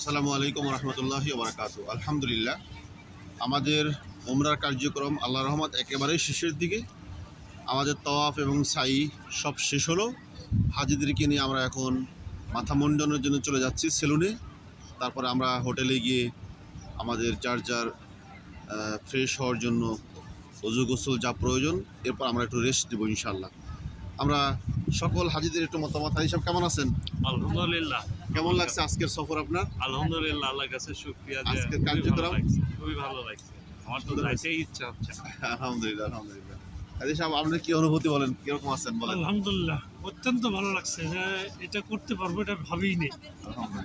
আসসালামু আলাইকুম রহমতুল্লাহি ওয়া বারাকাতুহু। আলহামদুলিল্লাহ, আমাদের উমরার কার্যক্রম আল্লাহর রহমত একেবারেই শেষের দিকে। আমাদের তওয়াফ এবং সাই সব শেষ হলো। হাজিদেরকে নিয়ে আমরা এখন মাথা মুন্ডনের জন্য চলে যাচ্ছি সেলুনে। তারপরে আমরা হোটেলে গিয়ে আমাদের যার ফ্রেশ হওয়ার জন্য ওযু গোসল যা প্রয়োজন, এরপর আমরা একটু রেস্ট নেব ইনশাআল্লাহ। আমরা সকল হাজিদের একটু মতামত। হাজি সাহেব কেমন আছেন? আলহামদুলিল্লাহ। কেমন লাগছে আজকের সফর আপনার? আলহামদুলিল্লাহ, আল্লাহর কাছে শুকরিয়া যে আজকের কার্যক্রম খুবই ভালো লাগছে। আমার তো যাইতেই ইচ্ছা হচ্ছে। আলহামদুলিল্লাহ আলহামদুলিল্লাহ। হাজি সাহেব, আপনার কি অনুভূতি বলেন, কিরকম আছেন বলেন? আলহামদুলিল্লাহ, অত্যন্ত ভালো লাগছে যে এটা করতে পারবো, এটা ভাবিই নেই।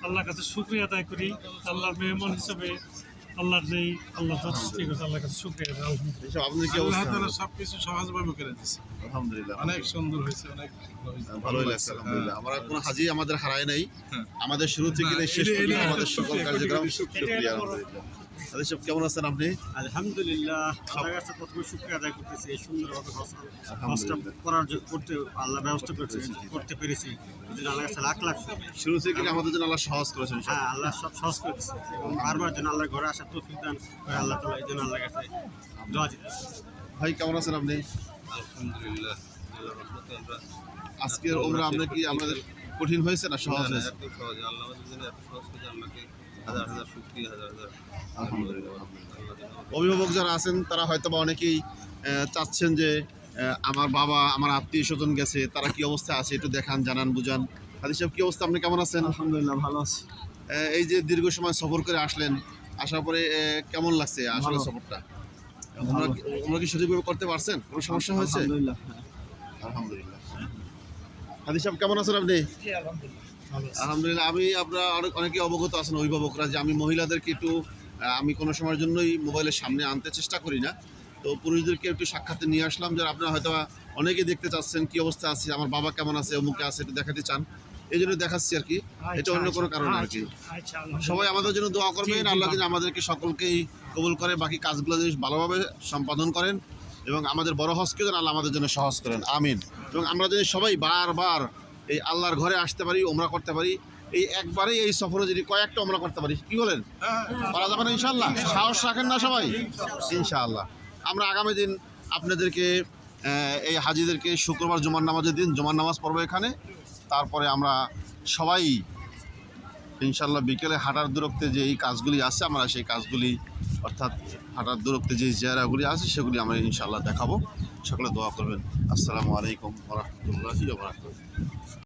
আল্লাহর কাছে শুকরিয়া আদায় করি, আল্লাহর মেহমান হিসেবে আল্লাহর যেই আল্লাহ ঠিক আছে, আল্লাহর কাছে শুকরিয়া আদায়। আলহামদুলিল্লাহ। আপনার কি অবস্থা? আল্লাহ তাআলা সবকিছু সহজভাবে করে দিয়েছে। আলহামদুলিল্লাহ, অনেক সুন্দর হয়েছে, অনেক ভালোই লাগছে আলহামদুলিল্লাহ। আমরা কোনো হাজি আমাদের হারায় নাই। হ্যাঁ। আমাদের শুরু থেকে না, শেষ এটা- পর্যন্ত এটা আমাদের সকল শুকরিয়া, কার্যক্রম শুকরিয়া, শুকরিয়া আলহামদুলিল্লাহ। হাজি সাহেব কেমন আছেন আপনি? আলহামদুলিল্লাহ, আল্লাহর কাছে প্রথমে শুকরিয়া আদায় করতেছি এই সুন্দরভাবে হজটা আলহামদুলিল্লাহ। করার জন্য করতে আল্লাহ ব্যবস্থা করতে পেরেছি। এই জন্য আল্লাহর কাছে লাখ লাখ শুকরিয়া। শুরু থেকে আমাদের জন্য আল্লাহ সহজ করেছেন। হ্যাঁ, আল্লাহ সব সহজ করেছে এবং বারবার যেন আল্লাহর ঘরে আসার তৌফিক দান করে আল্লাহ তাআলা, এই জন্য আল্লাহর কাছে দোয়া চাইতেছি। ভাই কেমন আছেন আপনি? আলহামদুলিল্লাহ, আল্লাহর রহমতে আমরা আজকের উমরা আমরা কি আমাদের কঠিন হয়েছে না সহজ হয়েছে? এত সহজ, আল্লাহ আমাদের জন্য এত সহজ করে আল্লাহকে হাজার হাজার শুকরিয়া, হাজার হাজার আলহামদুলিল্লাহ। অভিভাবক যারা আছেন তারা হয়তো বা অনেকেই চাচ্ছেন যে আমার বাবা, আমার আত্মীয় স্বজন গেছে, তারা কি অবস্থায় আছে একটু দেখান, জানান, বুঝান। হাজি সাহেব কি অবস্থা, আপনি কেমন আছেন? আলহামদুলিল্লাহ, ভালো আছি। এই যে দীর্ঘ সময় সফর করে আসলেন, আসার পরে কেমন লাগছে আসলে সফরটা? আমরা কি সঠিকভাবে করতে পারছেন? কোনো সমস্যা হয়েছে? আলহামদুলিল্লাহ। আলহামদুলিল্লাহ। হাজি সাহেব কেমন আছেন আপনি? আলহামদুলিল্লাহ। আমি আপনারা অনেকে অবগত আছেন অভিভাবকরা যে আমি মহিলাদেরকে একটু আমি কোনো সময়ের জন্যই মোবাইলের সামনে আনতে চেষ্টা করি না। তো পুরুষদেরকে একটু সাক্ষাতে নিয়ে আসলাম, যারা আপনারা হয়তো অনেকেই দেখতে চাচ্ছেন কি অবস্থা আছে, আমার বাবা কেমন আছে, অমুকে আছে, একটু দেখাতে চান, এই জন্য দেখাচ্ছি আর কি। এটা অন্য কোনো কারণে আর কি। আচ্ছা, সবাই আমাদের জন্য দোয়া করবেন, আল্লাহ যেন আমাদেরকে সকলকেই কবুল করে, বাকি কাজগুলো যেন ভালোভাবে সম্পাদন করেন এবং আমাদের বড় হজকে যেন আল্লাহ আমাদের জন্য সহজ করেন, আমিন। এবং আমরা যদি সবাই বারবার এই আল্লাহর ঘরে আসতে পারি, ওমরা করতে পারি, এই একবারেই এই সফরে যদি কয়েকটা ওমরা করতে পারি, কি বলেন? পারা যাবে না ইনশাআল্লাহ? সাহস রাখেন না সবাই? ইনশাআল্লাহ। আমরা আগামী দিন আপনাদেরকে এই হাজিদেরকে শুক্রবার জুমার নামাজের দিন জুমার নামাজ পড়বো এখানে। তারপরে আমরা সবাই ইনশাআল্লাহ বিকেলে হাঁটার দূরত্বে যে এই কাজগুলি আছে, আমরা সেই কাজগুলি অর্থাৎ হাঁটার দূরত্বে যে জিয়ারাগুলি আছে সেগুলি আমরা ইনশাআল্লাহ দেখাবো। সকলে দোয়া করবেন। আসসালামু আলাইকুম ওয়া রাহমাতুল্লাহি ওয়া বারাকাতুহু।